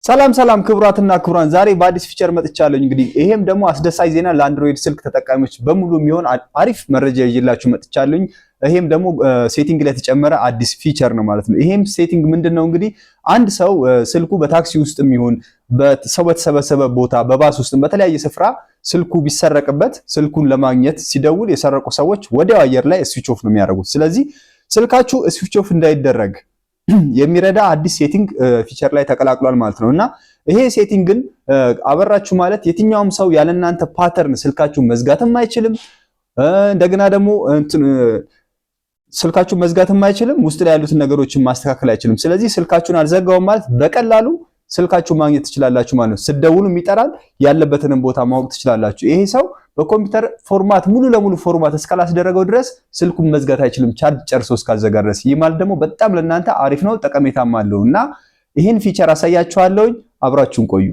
ሰላም ክቡራትና ክቡራን ዛሬ በአዲስ ፊቸር መጥቻለሁ። እንግዲህ ይሄም ደግሞ አስደሳች ዜና ለአንድሮይድ ስልክ ተጠቃሚዎች በሙሉ የሚሆን አሪፍ መረጃ ይዤላችሁ መጥቻለሁ። ይሄም ደግሞ ሴቲንግ ላይ የተጨመረ አዲስ ፊቸር ነው ማለት ነው። ይሄም ሴቲንግ ምንድነው? እንግዲህ አንድ ሰው ስልኩ በታክሲ ውስጥም ይሁን በሰው በተሰበሰበ ቦታ በባስ ውስጥም በተለያየ ስፍራ ስልኩ ቢሰረቅበት ስልኩን ለማግኘት ሲደውል የሰረቁ ሰዎች ወዲያው አየር ላይ ስዊች ኦፍ ነው የሚያደርጉት። ስለዚህ ስልካችሁ ስዊች ኦፍ እንዳይደረግ የሚረዳ አዲስ ሴቲንግ ፊቸር ላይ ተቀላቅሏል ማለት ነውና ይሄ ሴቲንግን አበራችሁ ማለት የትኛውም ሰው ያለናንተ ፓተርን ስልካችሁ መዝጋትም አይችልም። እንደገና ደግሞ ስልካችሁ መዝጋትም አይችልም፣ ውስጥ ላይ ያሉትን ነገሮችን ማስተካከል አይችልም። ስለዚህ ስልካችሁን አልዘጋውም ማለት በቀላሉ ስልካችሁ ማግኘት ትችላላችሁ ማለት ነው። ስትደውሉም ይጠራል፣ ያለበትንም ቦታ ማወቅ ትችላላችሁ። ይሄ ሰው በኮምፒውተር ፎርማት ሙሉ ለሙሉ ፎርማት እስካላስደረገው ድረስ ስልኩን መዝጋት አይችልም፣ ቻርጅ ጨርሶ እስካልዘጋ ድረስ። ይህ ማለት ደግሞ በጣም ለእናንተ አሪፍ ነው፣ ጠቀሜታም አለውና ይሄን ፊቸር አሳያችኋለሁ። አብራችሁን ቆዩ።